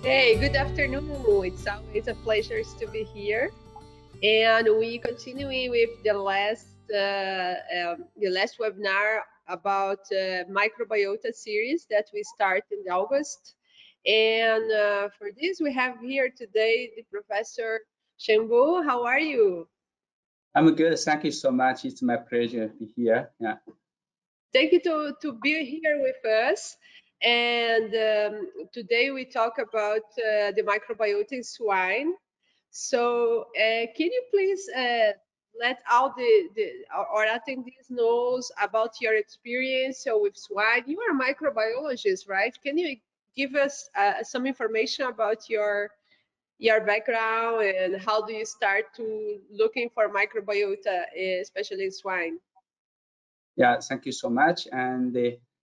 Hey, good afternoon. It's always a pleasure to be here. And we continuing with the last webinar about microbiota series that we start in August. And for this, we have here today the Professor Shenbu. How are you? I'm good. Thank you so much. It's my pleasure to be here. Yeah. Thank you to be here with us. And today we talk about the microbiota in swine. So, can you please let all our attendees knows about your experience with swine? You are a microbiologist, right? Can you give us some information about your background and how do you start to looking for microbiota, especially in swine? Yeah. Thank you so much. And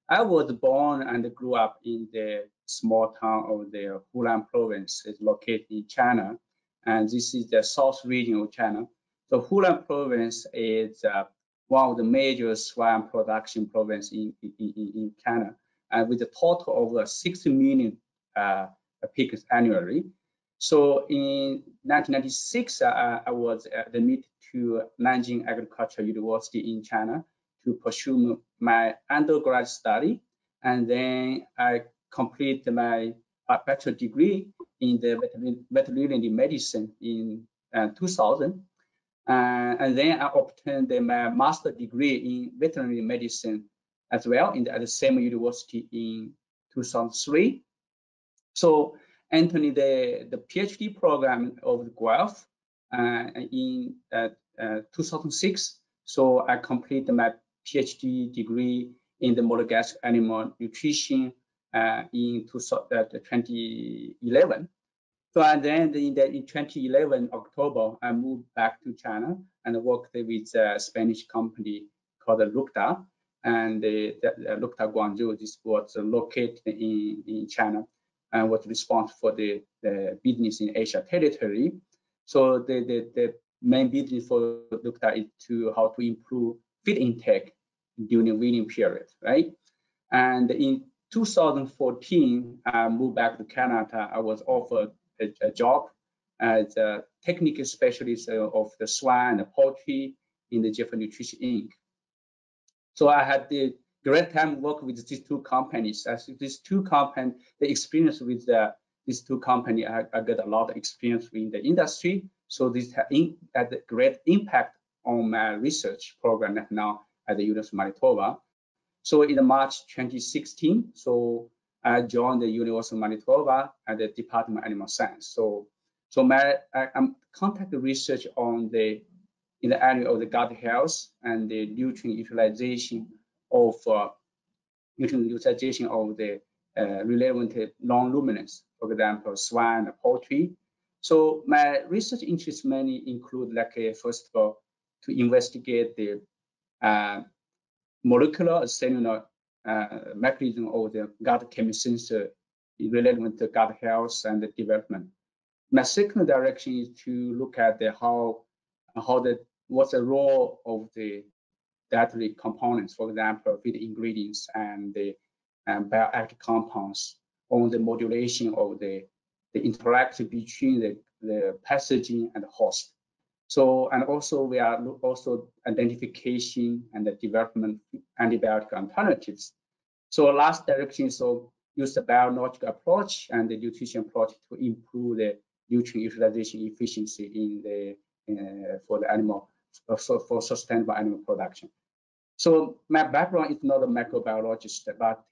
I was born and grew up in the small town of the Hunan province. It's located in China, and this is the south region of China. So Hunan province is one of the major swine production province in China, and with a total of 60 million pigs annually. So in 1996, I was admitted to Nanjing Agricultural University in China to pursue my undergrad study. And then I completed my bachelor degree in the veterinary medicine in 2000. And then I obtained my master degree in veterinary medicine as well at the same university in 2003. So entering the PhD program of the Guelph in 2006. So I completed my PhD degree in the monogastric animal nutrition in 2011. So and then in 2011 October, I moved back to China and worked with a Spanish company called Lucta, and the Lucta Guangzhou. This was located in China and was responsible for the business in Asia territory. So the main business for Lucta is to how to improve feed intake during weaning period, right? And in 2014, I moved back to Canada. I was offered a job as a technical specialist of the swine and poultry in the Jeff Nutrition Inc. So I had the great time working with these two companies. As these two companies, the experience with these two companies, I got a lot of experience in the industry. So this had a great impact on my research program now at the University of Manitoba. So in March 2016, so I joined the University of Manitoba at the Department of Animal Science. So I'm conducting research in the area of the gut health and the nutrient utilization of the relevant non-ruminants, for example, swine and poultry. So my research interests mainly include, first of all, to investigate the molecular cellular mechanism of the gut chemosensor relevant to gut health and development. My second direction is to look at what's the role of the dietary components, for example, feed ingredients and the bioactive compounds on the modulation of the interaction between the pathogen and the host. So, and also we are also identification and the development antibiotic alternatives. So last direction, so use the biological approach and the nutrition approach to improve the nutrient utilization efficiency in the for the animal, for sustainable animal production. So my background is not a microbiologist, but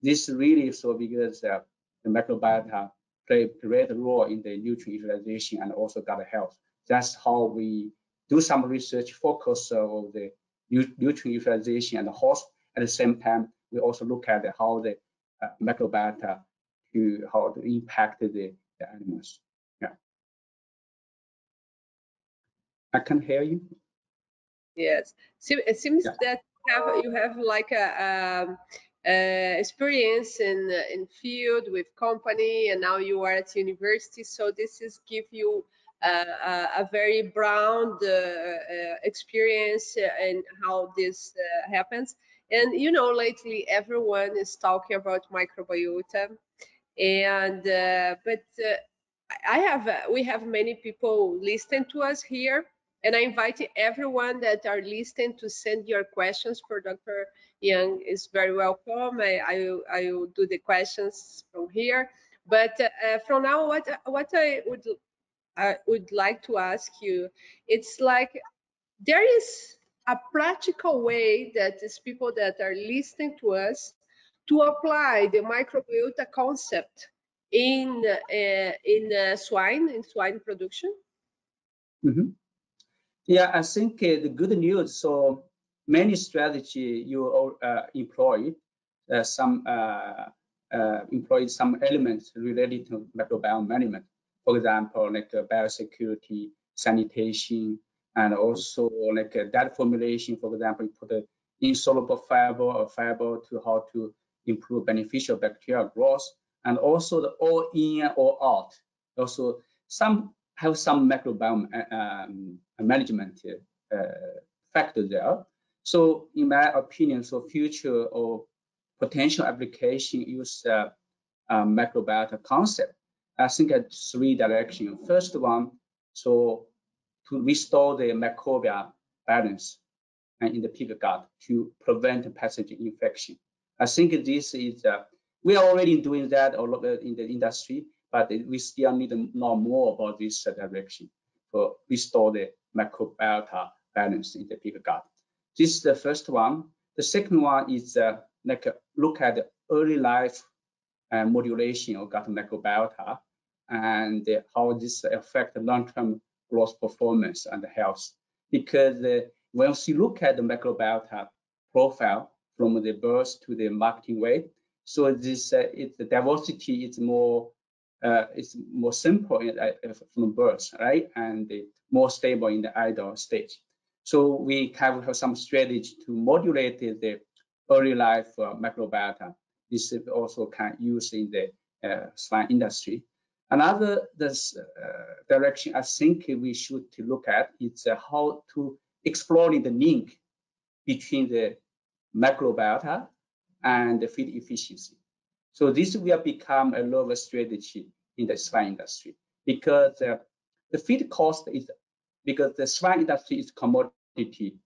this really so because the microbiota play a great role in the nutrient utilization and also gut health. That's how we do some research focus on the nutrient utilization and the host. At the same time, we also look at how the microbiota how to impact the animals. Yeah, I can hear you. Yes, so it seems that you have like experience in field with company, and now you are at university. So this is give you a very broad experience in how this happens. And you know, lately everyone is talking about microbiota. And we have many people listening to us here, and I invite everyone that are listening to send your questions for Dr. Young. Is very welcome. I will do the questions from here. But from now, what I would like to ask you, it's like there is a practical way that these people that are listening to us to apply the microbiota concept in swine, in swine production. Mhm. Yeah, I think the good news. So many strategy you employ employ some elements related to microbiome management. For example, like biosecurity, sanitation, and also like that formulation. For example, you put an insoluble fiber or fiber to how to improve beneficial bacterial growth, and also the all in, all out. Also, some have some microbiome management factor there. So in my opinion, so future or potential application use microbiota concept. I think at three directions. First one, so to restore the microbial balance in the pig gut to prevent pathogen infection. I think this is, we are already doing that all over in the industry, but we still need to know more about this direction for restore the microbiota balance in the pig gut. This is the first one. The second one is like look at the early life modulation of gut microbiota and how this affect the long-term growth performance and health. Because once you look at the microbiota profile from the birth to the marketing weight, so this the diversity is more simple from birth, right, and more stable in the adult stage. So we have some strategy to modulate the early life microbiota. This is also can use in the swine industry. Another direction I think we should look at is how to explore the link between the microbiota and the feed efficiency. So this will become a lower strategy in the swine industry because the feed cost is because the swine industry is commodity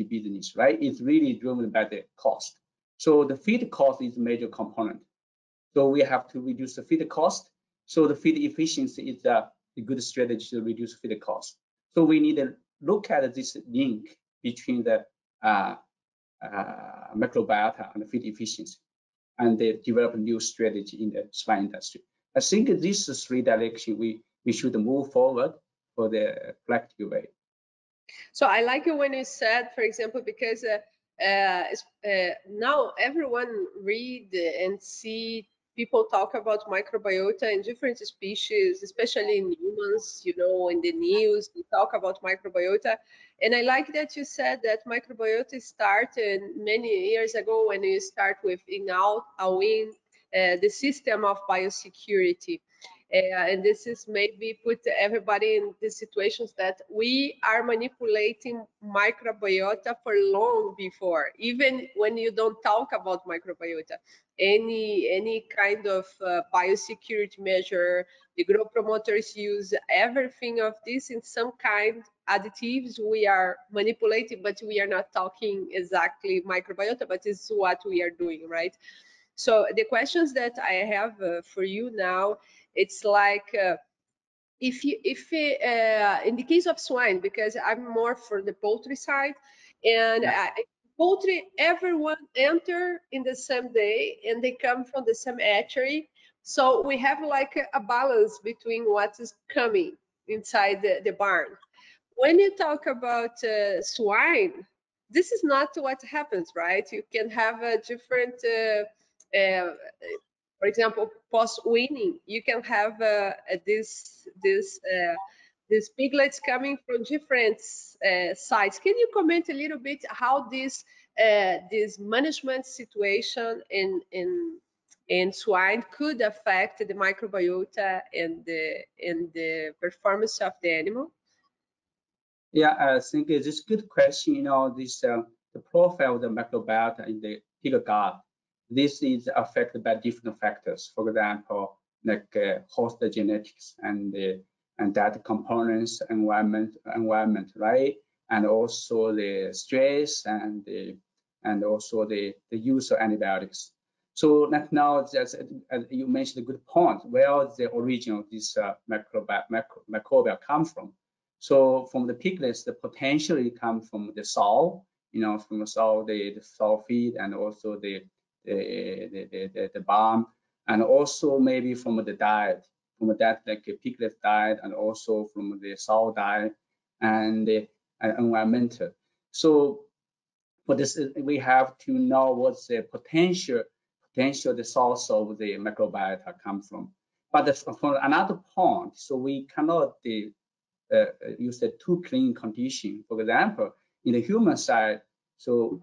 business, right? It's really driven by the cost. So the feed cost is a major component. So we have to reduce the feed cost. So the feed efficiency is a good strategy to reduce feed cost. So we need to look at this link between the microbiota and the feed efficiency and develop a new strategy in the swine industry. I think this is three directions we should move forward for the practical way. So I like it when you said, for example, because now everyone read and see people talk about microbiota in different species, especially in humans, you know, in the news, they talk about microbiota. And I like that you said that microbiota started many years ago when you start with the system of biosecurity. And this is maybe put everybody in the situations that we are manipulating microbiota for long before, even when you don't talk about microbiota. Any kind of biosecurity measure, the growth promoters use everything of this in some kind additives we are manipulating, but we are not talking exactly microbiota, but it's what we are doing, right? So the questions that I have for you now, it's like if in the case of swine, because I'm more for the poultry side, and poultry, everyone enter in the same day and they come from the same hatchery, so we have like a balance between what is coming inside the barn. When you talk about swine, this is not what happens, right? You can have a different for example, post-weaning, you can have these piglets coming from different sites. Can you comment a little bit how this management situation in swine could affect the microbiota and the performance of the animal? Yeah, I think it's a good question. You know, this the profile of the microbiota in the pig gut this is affected by different factors. For example, like host genetics and that components, environment, right? And also the stress and also the use of antibiotics. So now, as you mentioned, a good point. Where the origin of this microbial come from? So from the piglets, the potentially come from the sow, from the sow, the sow feed, and also the barn, and also maybe from the diet, like a piglet diet, and also from the sow diet and the environmental. So for this, we have to know what's the potential the source of the microbiota come from. But from another point, so we cannot use the too clean condition. For example, in the human side, so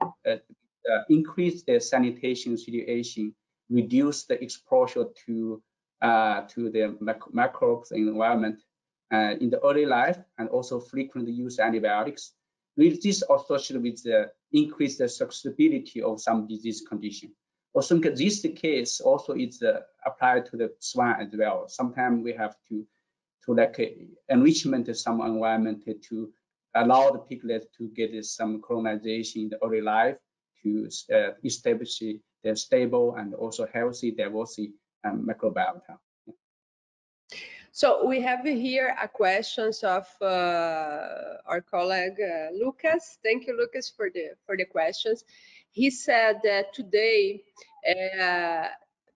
increase the sanitation situation, reduce the exposure to the microbes in the environment in the early life, and also frequently use antibiotics. This associated with the increased susceptibility of some disease condition. Also, this case also is applied to the swine as well. Sometimes we have to like enrichment some environment to allow the piglet to get some colonization in the early life to establish their stable and also healthy diversity microbiota. So we have here a questions of our colleague Lucas. Thank you, Lucas, for the questions. He said that today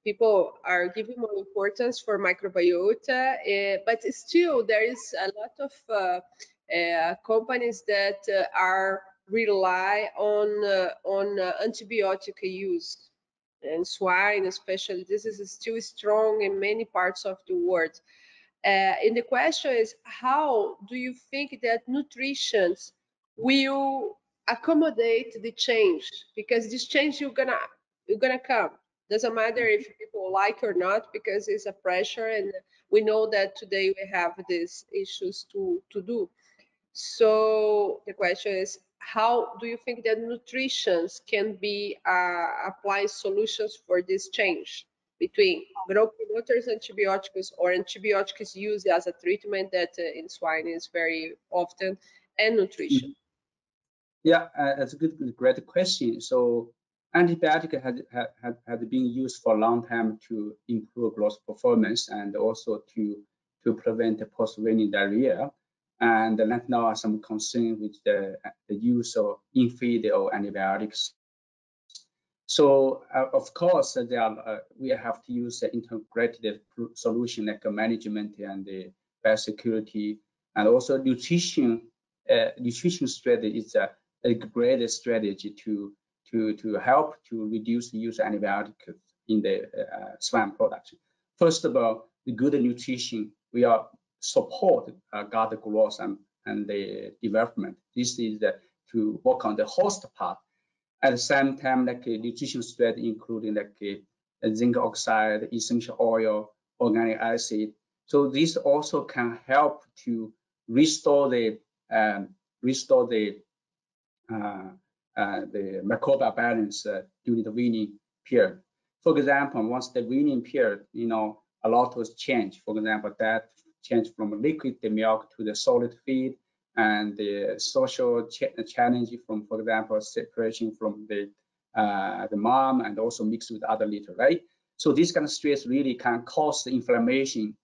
people are giving more importance for microbiota, but still there is a lot of companies that are rely on antibiotic use. And swine, especially, this is still strong in many parts of the world. And the question is, how do you think that nutrition will accommodate the change? Because this change you're gonna come. Doesn't matter if people like or not, because it's a pressure, and we know that today we have these issues to do. So the question is, how do you think that nutrition can be apply solutions for this change between growth promoters, antibiotics, or antibiotics used as a treatment that in swine is very often, and nutrition? Yeah, that's a great question. So antibiotic had been used for a long time to improve growth performance and also to prevent the post-weaning diarrhea. And now some concern with the use of in-feed or antibiotics. So of course, we have to use an integrated solution like management and the biosecurity, and also nutrition strategy is a great strategy to help to reduce the use of antibiotics in the swine production. First of all, the good nutrition, we are support gut growth and the development. This is to work on the host part. At the same time, like a nutrition strategy, including like a zinc oxide, essential oil, organic acid. So this also can help to restore the microbial balance during the weaning period. For example, once the weaning period, a lot was changed. For example, that changed from liquid milk to the solid feed, and the social challenge from, for example, separation from the mom and also mixed with other litter, right? So this kind of stress really can cause inflammation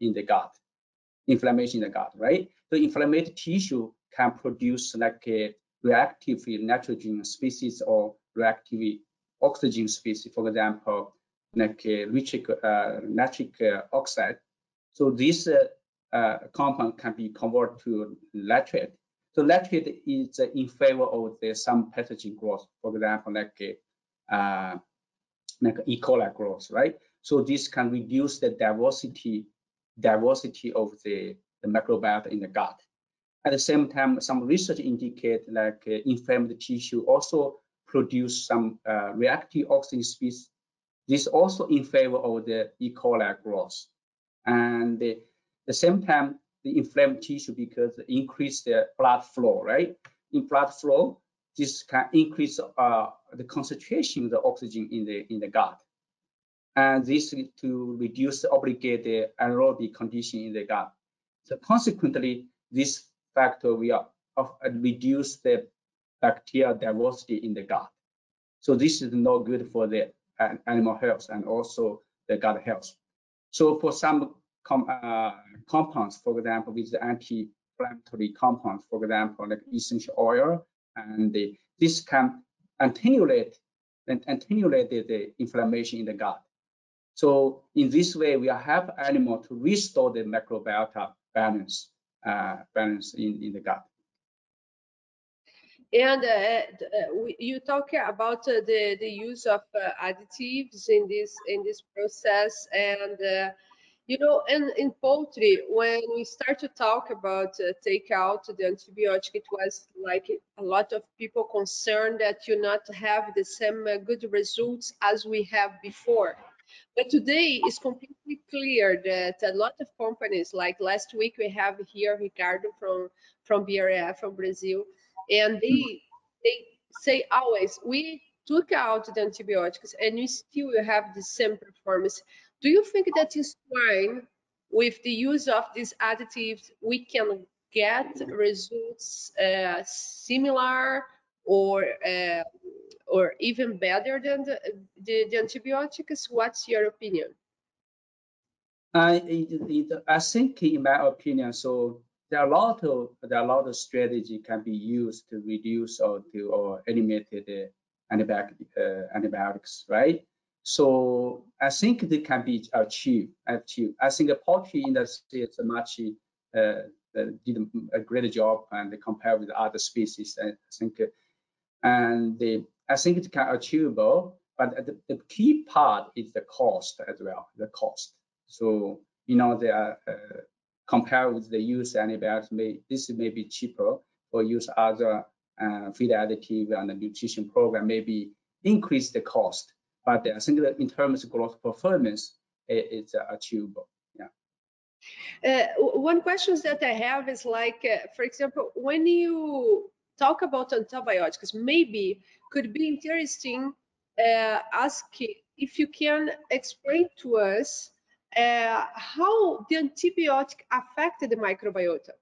in the gut. Right? The inflamed tissue can produce like a reactive nitrogen species or reactive oxygen species, for example, like nitric oxide. So this compound can be converted to latrate. So latrate is in favor of some pathogen growth, for example, like E. coli growth, right? So this can reduce the diversity of the microbiota in the gut. At the same time, some research indicate like inflamed tissue also produce some reactive oxygen species. This also in favor of the E. coli growth. And at the same time, the inflamed tissue because increase the blood flow, right? In blood flow, this can increase the concentration of the oxygen in the gut, and this to reduce the obligated anaerobic condition in the gut. So consequently, this factor will reduce the bacterial diversity in the gut. So this is not good for the animal health and also the gut health. So for some compounds, for example, with the anti-inflammatory compounds, for example, like essential oil, and this can attenuate the inflammation in the gut. So in this way, we help animal to restore the microbiota balance in the gut. And you talk about the use of additives in this process, and you know, in poultry, when we start to talk about take out the antibiotic, it was like a lot of people concerned that you not have the same good results as we have before. But today it's completely clear that a lot of companies, like last week we have here Ricardo from BRF from Brazil, and they say always we took out the antibiotics and we still will have the same performance. Do you think that in swine, with the use of these additives, we can get results similar or uh, or even better than the antibiotics? What's your opinion? I think, in my opinion, so there are a lot of strategy can be used to reduce or eliminate the antibiotics, right? So I think they can be achieved. I think the poultry industry is much did a great job and compared with other species. I think I think it can achievable, but the key part is the cost as well. The cost. So you know, they are compared with the use antibiotics, this may be cheaper or use other feed additive and the nutrition program, maybe increase the cost. But I think that in terms of growth performance, it's achievable. Yeah. One question that I have is like, for example, when you talk about antibiotics, maybe could be interesting ask if you can explain to us how the antibiotic affected the microbiota.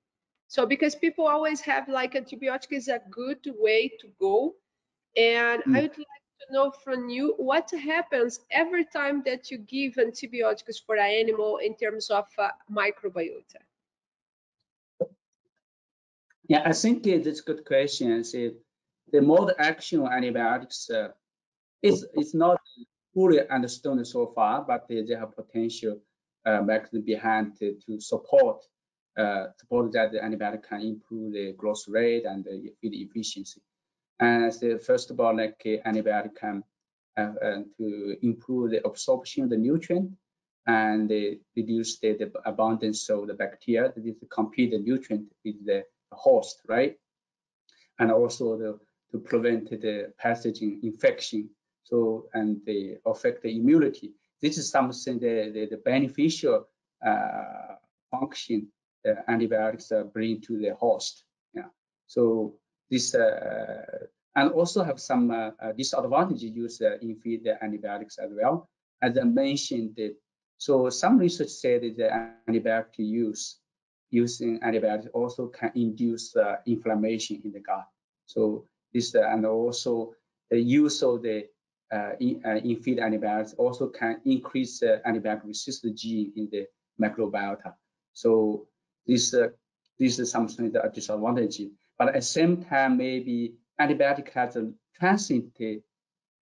So because people always have like antibiotic is a good way to go, and I Mm. would like to know from you what happens every time that you give antibiotics for an animal in terms of microbiota. Yeah, I think it's a good question. See, the mode of action of antibiotics it's not fully understood so far, but they have potential mechanism behind to support that the antibiotic can improve the growth rate and the feed efficiency. And so first of all, like antibiotic can to improve the absorption of the nutrient and reduce the abundance of the bacteria that is compete the nutrient with the host, right? And also to prevent the pathogen infection, so and they affect the immunity. This is something the beneficial function the antibiotics bring to the host. Yeah. So this and also have some disadvantages used in feed the antibiotics as well. As I mentioned, so some research said that the antibiotic using antibiotics also can induce inflammation in the gut. So this and also the use of the in feed antibiotics also can increase antibiotic resistant gene in the microbiota. So this is something that a disadvantage. But at the same time, maybe antibiotic has a transient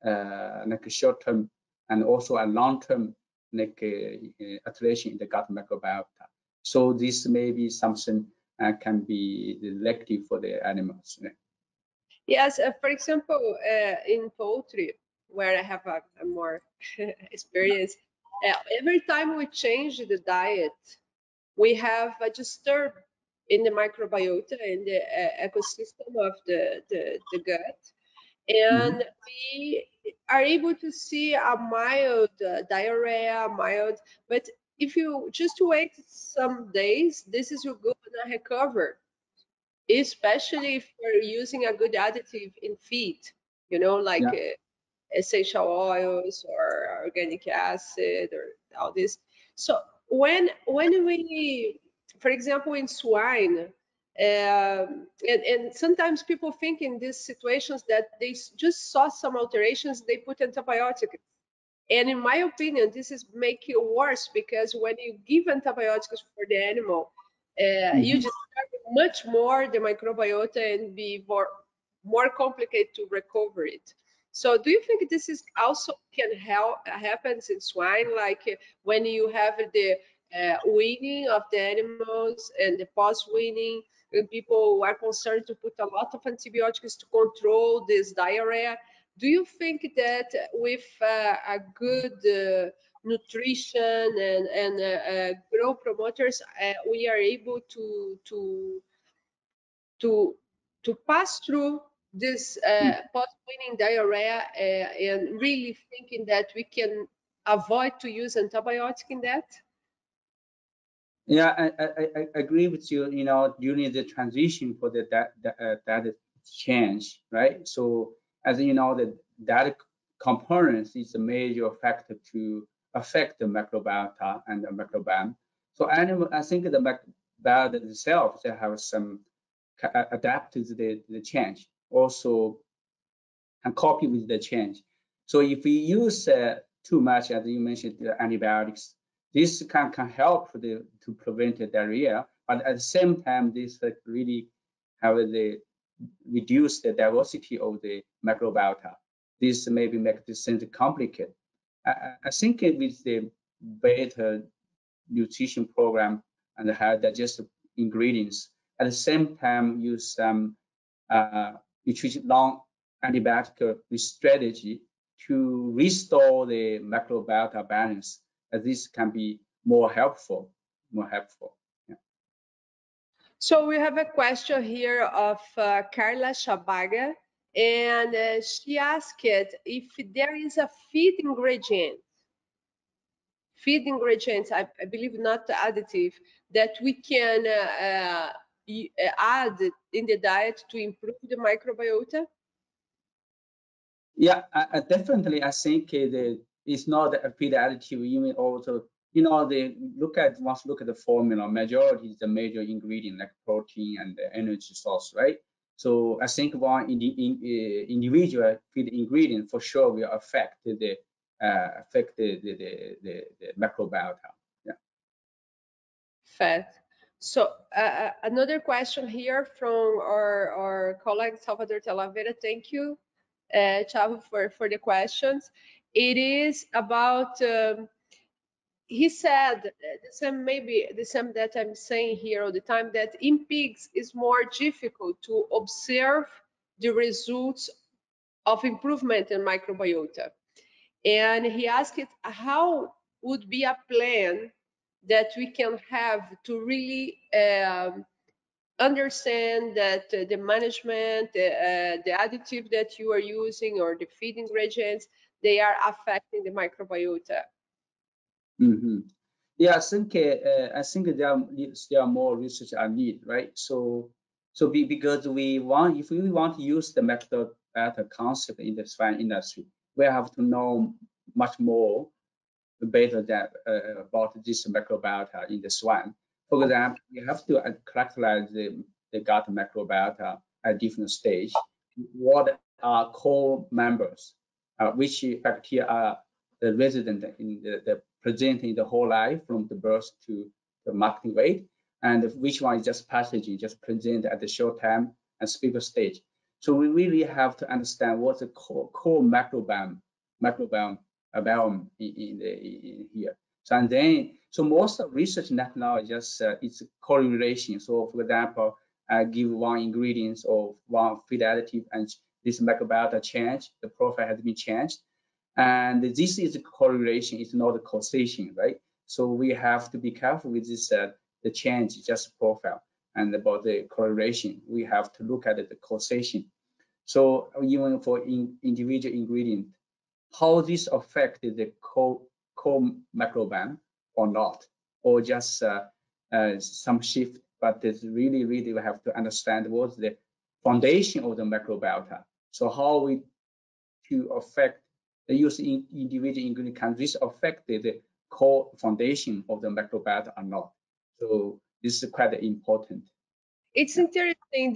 like a short-term and also a long-term like alteration in the gut microbiota. So this may be something can be elective for the animals. Yes, for example, in poultry, where I have a more experience, every time we change the diet, we have a disturb in the microbiota in the ecosystem of the gut, Mhm. and we are able to see a mild diarrhea, mild, but if you just wait some days, this is your gonna recover. especially if we're using a good additive in feed, you know, like Yeah. essential oils or organic acid or all this. So when we, for example, in swine, and sometimes people think in these situations that they just saw some alterations, they put antibiotics. And in my opinion, this is making it worse because when you give antibiotics for the animal, you Mhm. disturb much more the microbiota and be more complicated to recover it. So, do you think this is also can help happens in swine, like when you have the weaning of the animals and the post weaning, and people are concerned to put a lot of antibiotics to control this diarrhea? Do you think that with a good nutrition and growth promoters, we are able to to pass through this post-weaning diarrhea and really thinking that we can avoid to use antibiotic in that? Yeah, I agree with you. You know, during the transition for that change, right? So as you know, the data components is a major factor to affect the microbiota and the microbiome. So animal, I think the microbiota itself they have some adapt to the change, also and copy with the change. So if we use too much, as you mentioned, the antibiotics, this can help to prevent the diarrhea, but at the same time, this really have the reduce the diversity of the microbiota. This maybe make this thing complicated. I think with the better nutrition program and high digestive ingredients, at the same time use some nutrition long antibiotic strategy to restore the microbiota balance. This can be more helpful, more helpful. Yeah. So we have a question here of Carla Shabaga, and she asked if there is a feed ingredients, I believe not additive, that we can add in the diet to improve the microbiota? Yeah, definitely. I think it's not a feed additive. Even also, you know, they look at the formula. Majority is the major ingredient like protein and the energy source, right? So I think one individual feed ingredient for sure will affect the microbiota. Yeah. Fat. So another question here from our colleague Salvador Talavera. Thank you, Chavo, for the questions. It is about he said the same, maybe the same that I'm saying here all the time, that in pigs is more difficult to observe the results of improvement in microbiota. And he asked it, how would be a plan that we can have to really understand that the management, the additive that you are using or the feed ingredients, they are affecting the microbiota? Mm-hmm. Yeah, I think there are more research I need, right? Because if we want to use the microbiota concept in the swine industry, we have to know much more better than about this microbiota in the swine. For example, we have to characterize the gut microbiota at different stage. What are core members? Which bacteria are the resident in the present in the whole life from the birth to the marketing weight, and which one is just passaging, just present at the short time and speaker stage. So we really have to understand what's the core microbiome in here. So and then, so most of research now is just it's correlation. So for example, I give one ingredient of one feed additive, and this microbiota change, the profile has been changed, and this is a correlation. It's not a causation, right? So we have to be careful with this. The change is just profile, and about the correlation, we have to look at the causation. So even for individual ingredient, how this affected the core microbiome or not, or just some shift but it's really, really we have to understand what's the foundation of the microbiota. So how we to affect the use in individual ingredient can this affect the core foundation of the microbiota or not? So this is quite important. It's Yeah. interesting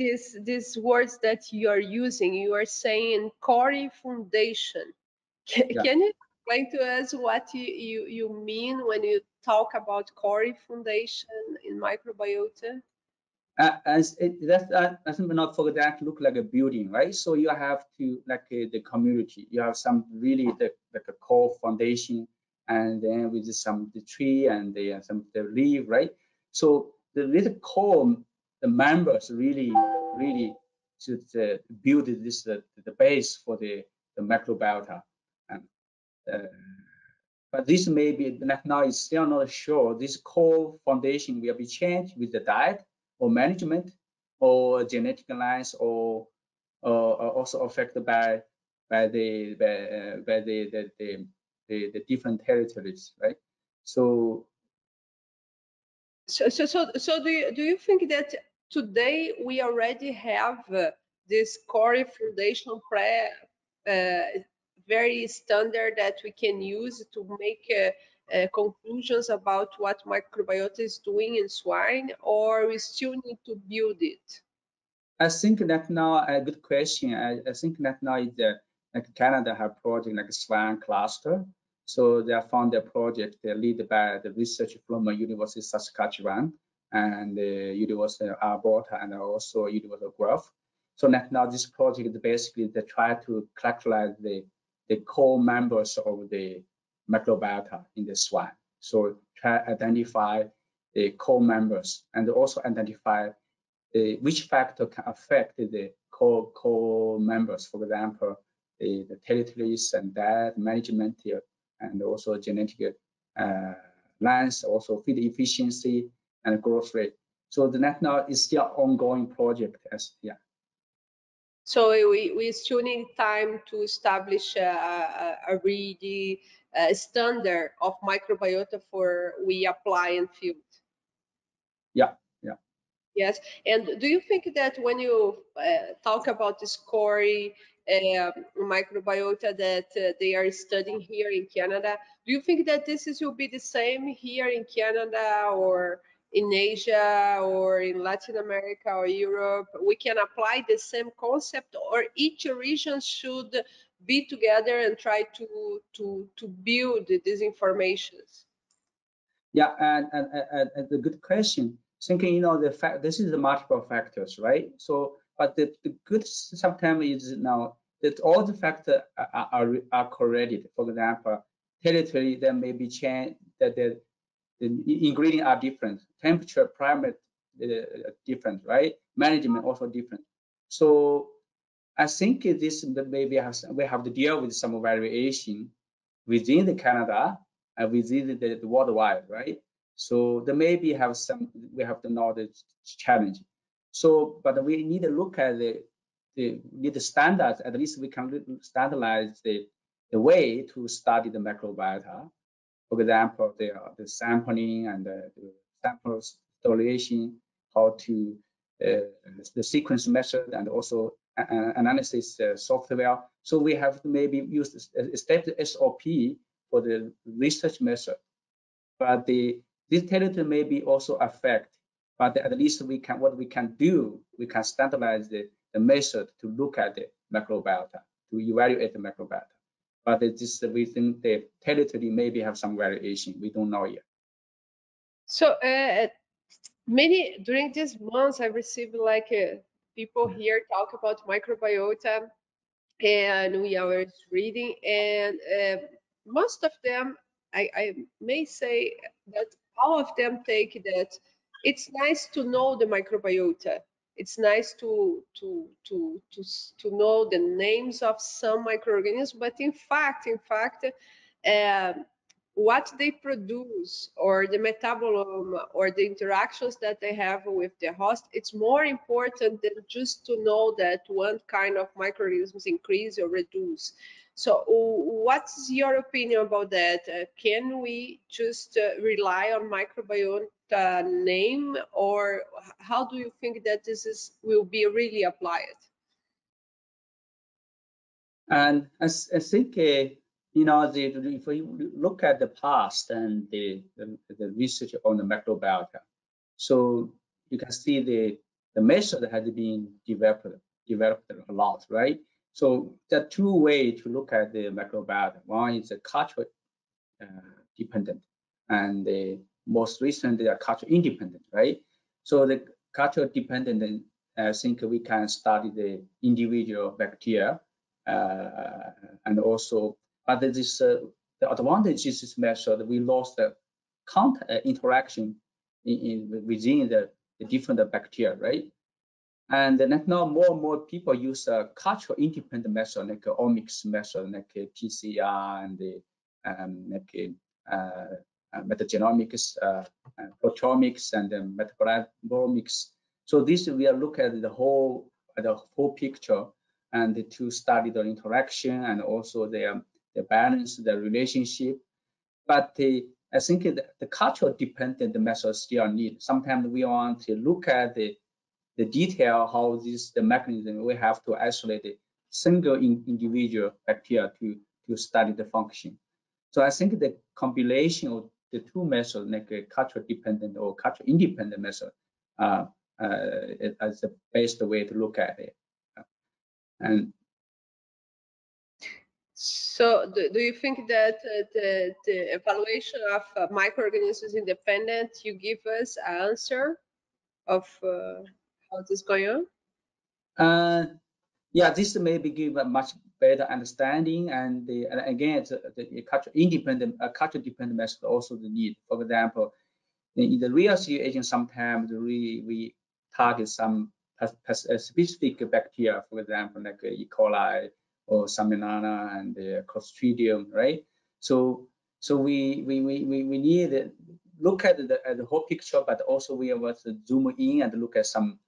these words that you are using. You are saying core foundation. Yeah. Can you explain to us what you mean when you talk about core foundation in microbiota? Let's not forget that look like a building, right? So you have to like the community. You have some really like a core foundation, and then with some the tree and some the leaf, right? So the little core, the members really should build this the base for the microbiota. And, uh, but this may be now is still not sure. This core foundation will be changed with the diet or management or genetic lines or also affected by the different territories, right? So So do you think that today we already have this core foundation very standard that we can use to make conclusions about what microbiota is doing in swine, or we still need to build it? I think that now a good question. I think that now is like Canada have project like swine cluster. So they have found a project led by the research from University of Saskatchewan and University of Alberta and also University of Guelph. So now this project is basically they try to characterize the core members of the microbiota in the swine. So try identify the core members and also identify which factor can affect the core members. For example, the territories and that management here, and also genetic lines, also feed efficiency and growth rate. So the net now is still ongoing project as yeah. So we still need time to establish a really standard of microbiota for we apply in field. Yeah, yeah. Yes. And do you think that when you talk about this core microbiota that they are studying here in Canada, do you think that will be the same here in Canada or in Asia or in Latin America or Europe? We can apply the same concept, or each region should be together and try to build these informations? Yeah, and the good question. Thinking, the fact this is the multiple factors, right? So, but the good sometimes is now that all the factors are correlated. For example, territory there may be change that the ingredients are different, temperature, climate different, right? Management also different. So I think this maybe we have to deal with some variation within the Canada and within the worldwide, right? So there maybe have some we have the knowledge challenge. So, but we need to look at the need the standards. At least we can standardize the way to study the microbiota. For example, the sampling and the sample storage, how to the sequence method, and also analysis software. So we have to maybe use a step SOP for the research method. But this territory may be also affect. But at least what we can do, we can standardize the method to look at the microbiota, to evaluate the microbiota. But we think the territory maybe have some variation. We don't know yet. So many during these months, I received like people here talk about microbiota, and we are reading, and most of them, I may say that all of them take that it's nice to know the microbiota. It's nice to know the names of some microorganisms, but in fact, um, what they produce or the metabolism or the interactions that they have with the host, it's more important than just to know that one kind of microorganisms increase or reduce. So what's your opinion about that? Can we just rely on microbiota name, or how do you think that will be really applied? And I think, if you look at the past and the research on the microbiota, so you can see the method has been developed a lot, right? So there are two ways to look at the microbiota. One is a culture dependent, and the most recent they are culture independent, right? So the culture dependent, I think we can study the individual bacteria, and also, but this the advantage is this method we lost the interaction within the different bacteria, right? And then now more and more people use a culture independent method like omics method, like PCR and the like metagenomics, proteomics, and metabolomics. So this we are looking at the whole picture and to study the interaction and also the balance, the relationship. But I think the culture dependent method still need. Sometimes we want to look at the detail how the mechanism, we have to isolate a single individual bacteria to study the function. So I think the combination of the two methods, like a culture dependent or culture independent method, is the best way to look at it. And So do you think that the evaluation of microorganisms independent, you give us an answer of how this going on? yeah, this maybe give a much better understanding, and again, the culture independent, culture dependent method also the need. For example, in the real situation, sometimes we target some specific bacteria, for example, like E. coli or Salmonella and Clostridium, right? So we need to look at the whole picture, but also we want to zoom in and look at some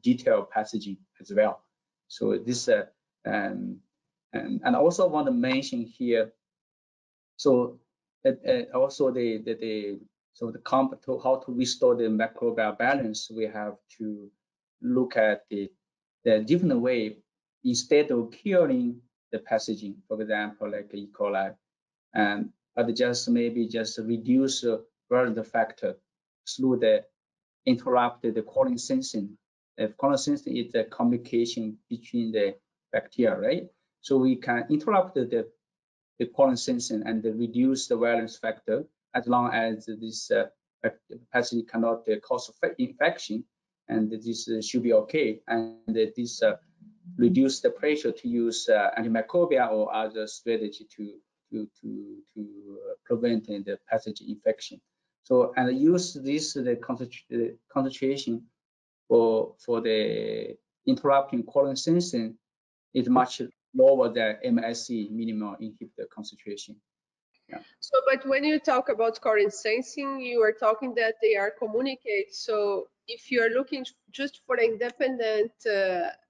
detailed passaging as well. So this and also want to mention here. So also to how to restore the microbial balance, we have to look at the different way instead of killing the pathogen, for example, like E. coli, and but just reduce the factor through the interrupt the colon sensing. Colon sensing is the communication between the bacteria, right? So we can interrupt the colon sensing and reduce the valence factor as long as this pathogen cannot cause infection, and this should be okay. And this reduce the pressure to use antimicrobial or other strategy to prevent the pathogen infection. So and use this the concentration for the interrupting colon sensing is much lower than MSC, minimal inhibitor concentration. Yeah. So, but when you talk about current sensing, you are talking that they are communicate. So, if you are looking just for independent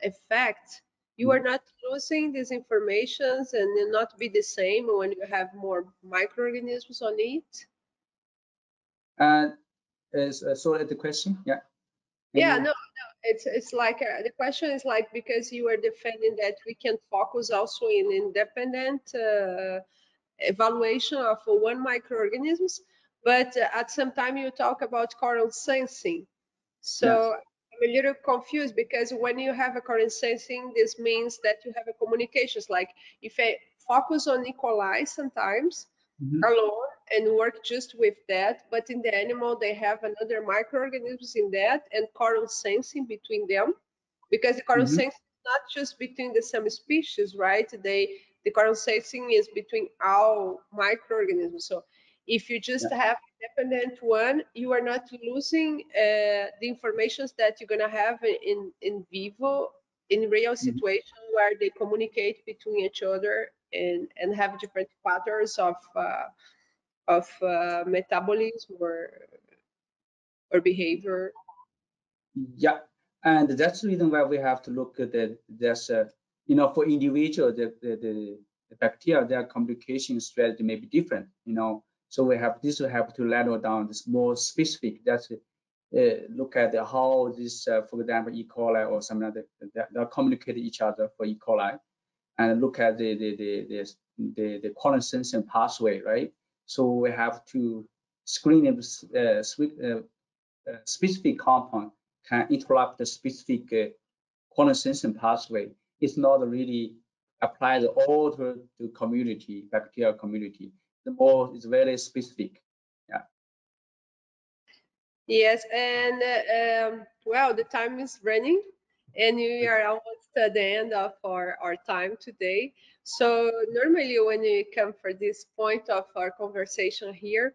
effect, you are not losing these informations and will not be the same when you have more microorganisms on it. And so the question, yeah. Yeah, no, it's like the question is like, because you are defending that we can focus also in independent evaluation of one microorganisms, but at some time you talk about current sensing. Yeah. So I'm a little confused, because when you have a current sensing, this means that you have a communications. Like if I focus on E. coli sometimes alone and work just with that, but in the animal they have another microorganisms in that and current sensing between them, because the current sensing is not just between the same species, right? The current sensing is between all microorganisms. So if you just Yeah. have independent one, you are not losing the informations that you're gonna have in vivo, in real situation where they communicate between each other and have different patterns of metabolism or behavior. Yeah, and that's the reason why we have to look at that. There's for individual the bacteria, their communication strategy may be different, So we have to narrow down this more specific. That's look at how this, for example, E. coli or some other that communicate each other for E. coli, and look at the colon sensing pathway, right? So we have to screen a specific compound can interrupt the specific colon sensing pathway. It's not really applied all to the community, bacterial community. The more is very specific. Yeah. Yes, and well, the time is running, and we are almost at the end of our time today. So normally when we come for this point of our conversation here,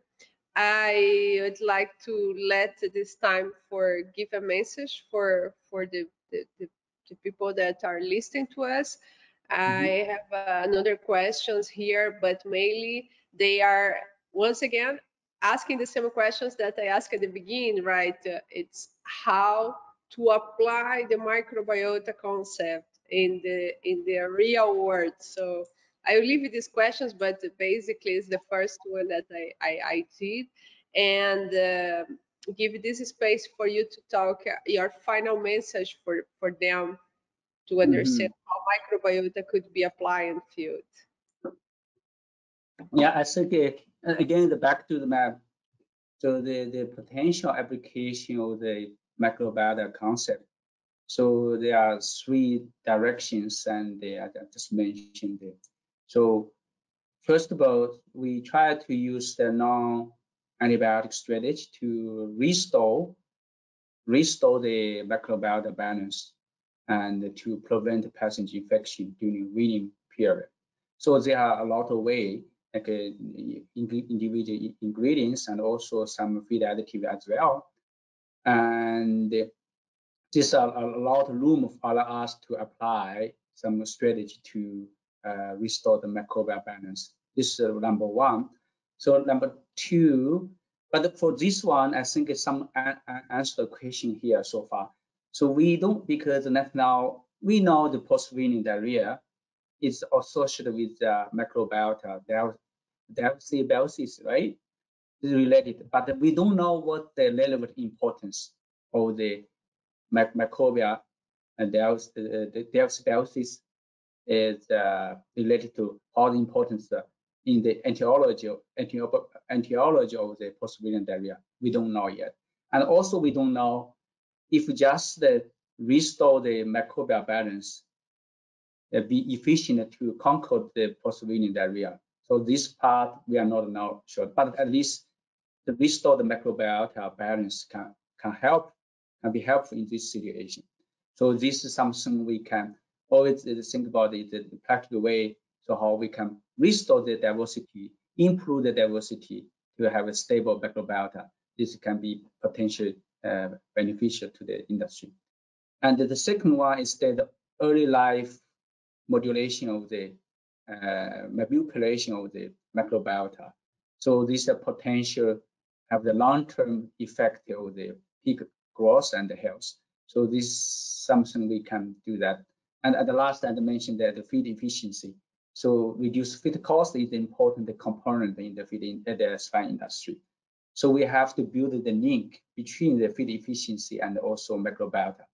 I would like to let this time for give a message for the people that are listening to us. I have another questions here, but mainly they are once again asking the same questions that I asked at the beginning, right? It's how to apply the microbiota concept in the real world. So I will leave you these questions, but basically it's the first one that I did, and give this space for you to talk your final message for them to understand how microbiota could be applied in the field. Yeah, I think again, back to the map. So the potential application of the microbiota concept. So there are three directions, and I just mentioned it. So first of all, we try to use the non-antibiotic strategy to restore the microbiota balance and to prevent pathogen infection during weaning period. So there are a lot of ways, like individual ingredients and also some feed additive as well. And there's a lot of room for us to apply some strategy to restore the microbial balance. This is number one. So number two, but for this one, I think it's some answer the question here so far. So we don't, because now we know the post-weaning diarrhea is associated with microbiota, dysbiosis, right? It's related, but we don't know what the relevant importance of the microbial and the dysbiosis is related to how the importance in the etiology of the post-weaning diarrhea. We don't know yet, and also we don't know if just restore the microbial balance be efficient to conquer the post-weaning diarrhea. So this part we are not now sure, but at least to restore the microbiota balance can be helpful in this situation. So this is something we can always think about it the practical way. So how we can restore the diversity, improve the diversity to have a stable microbiota. This can be potentially beneficial to the industry. And the second one is the early life modulation of the manipulation of the microbiota. So this potential have the long-term effect of the peak growth and the health. So this is something we can do that. And at the last, I mentioned that the feed efficiency. So reduce feed cost is an important component in the swine industry. So we have to build the link between the feed efficiency and also microbiota,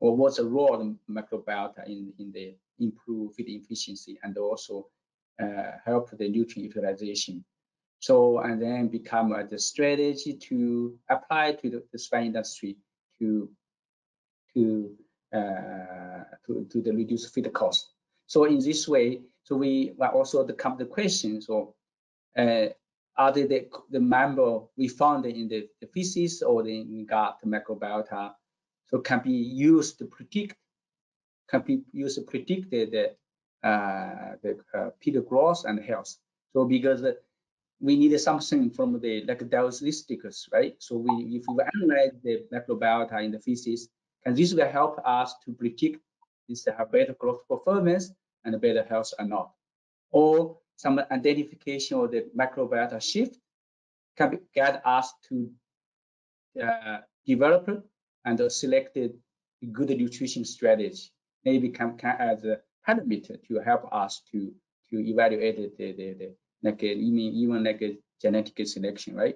or what's the role of microbiota in the improve feed efficiency and also help the nutrient utilization. So, and then become the strategy to apply to the swine industry to the reduce feed cost. So in this way, so we also come to the question. So are they the member we found in the feces or in gut microbiota, so can be used to predict the peak growth and health. So because we need something from the like diagnostics, right? So if we analyze the microbiota in the feces, and this will help us to predict this have better growth performance and better health or not. Or some identification of the microbiota shift can get us to develop and select a good nutrition strategy. Maybe can as a parameter to help us to to evaluate the like even like a genetic selection, right?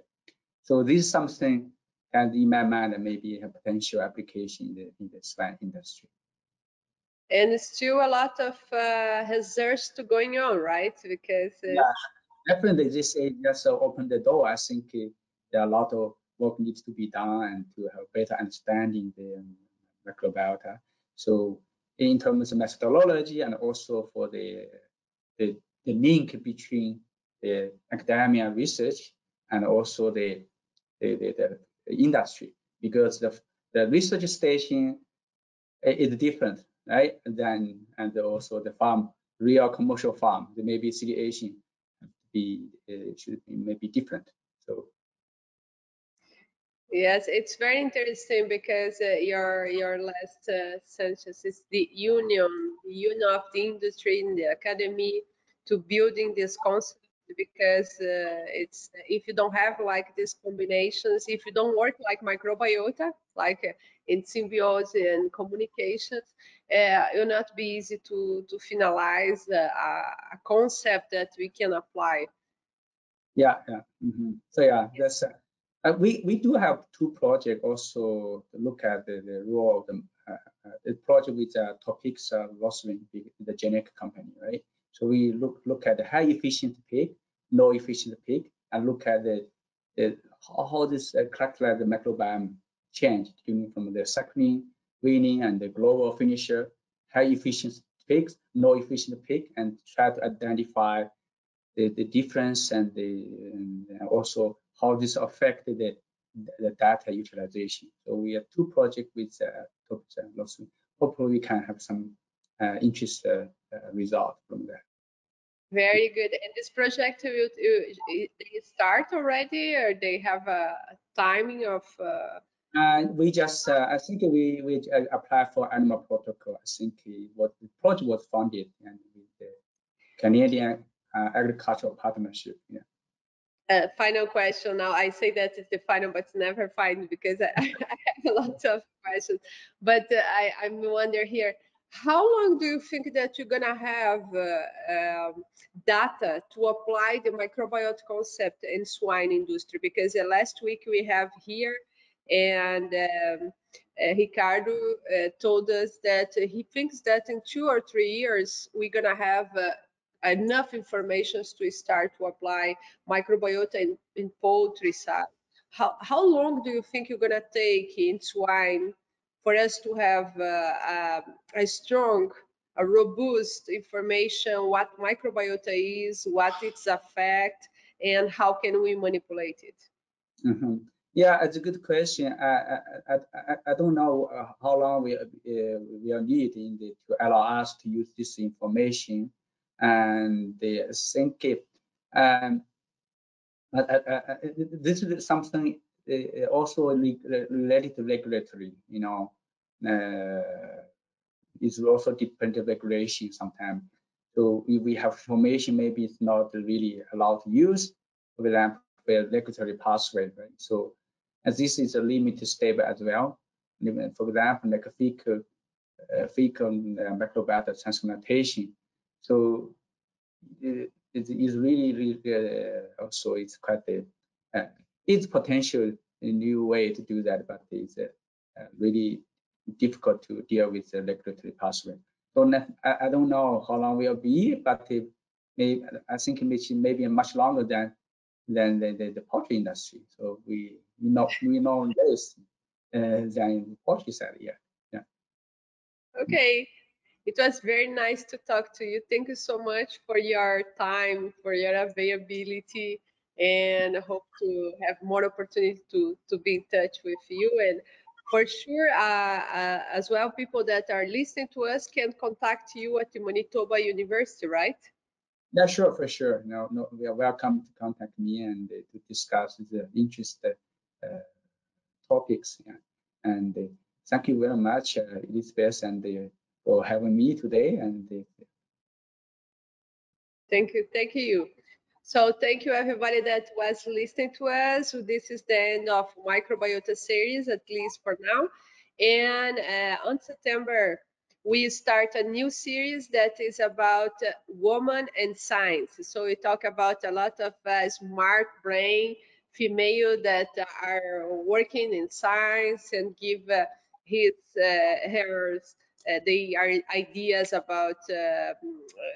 So this is something that in my mind maybe a potential application in the swine industry. And still a lot of research to going on, right? Because Yeah, definitely this just open the door. I think there are a lot of work needs to be done and to have better understanding the microbiota. So in terms of methodology and also for the link between the academia research and also the industry, because the research station is different, right? And also the farm, real commercial farm, there may be situation be should be maybe different. So yes, it's very interesting because your last sentence is the union of the industry and the academy to building this concept, because it's if you don't have like these combinations, if you don't work like microbiota, like in symbiosis and communications, it'll not be easy to finalize a concept that we can apply. yeah, yeah. So yeah, that's we do have two projects also to look at the role of the project with topics Rosalind, the generic company, right? So we look at the high efficient pig, low efficient pig, and look at the how this characterize the microbiome change from the suckling, weaning, and the global finisher, high efficient pigs, low efficient pig, and try to identify the difference and also how this affected the data utilization. So we have two projects with topics and also hopefully we can have some interest result from that. Very good. And this project, they start already, or they have a timing of? We just, I think we apply for animal protocol. I think what the project was funded and with the Canadian Agricultural Partnership. Yeah. Final question now. I say that it's the final, but it's never final because I have a lot of questions. But I'm wonder here, how long do you think that you're gonna have data to apply the microbiota concept in swine industry? Because last week we have here, and Ricardo told us that he thinks that in 2 or 3 years we're gonna have enough information to start to apply microbiota in poultry side. How long do you think you're gonna take in swine for us to have a strong, a robust information what microbiota is, what its effect, and how can we manipulate it? Yeah, it's a good question. I don't know how long we need to allow us to use this information, and I think this is something also related to regulatory. It's also dependent regulation sometimes. So if we have information, maybe it's not really allowed to use, for example, regulatory pathway, right? So, and this is a limited step as well. For example, like a fecal microbiota transplantation. So it is really also it's quite it's potential a new way to do that, but it's really difficult to deal with the regulatory pathway. So I don't know how long will be, but I think maybe much longer than the poultry industry. So we know this than the poultry side. Yeah. Yeah. Okay. It was very nice to talk to you. Thank you so much for your time, for your availability, and I hope to have more opportunity to be in touch with you. And for sure, as well, people that are listening to us can contact you at the Manitoba University, right? Yeah, sure, for sure. No, we are welcome to contact me and to discuss the interest topics. Yeah. And thank you very much, Elizabeth, and for having me today. And Thank you. So thank you everybody that was listening to us. So this is the end of Microbiota series, at least for now. And on September, we start a new series that is about woman and science. So we talk about a lot of smart brain female that are working in science and give his her they are ideas about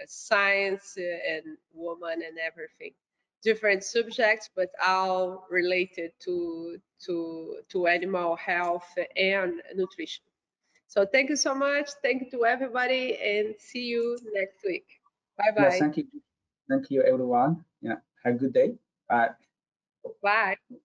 science and woman and everything. Different subjects, but all related to animal health and nutrition. So thank you so much. Thank you to everybody, and see you next week. Bye Yes, bye. thank you everyone. Yeah, have a good day. Bye. Bye.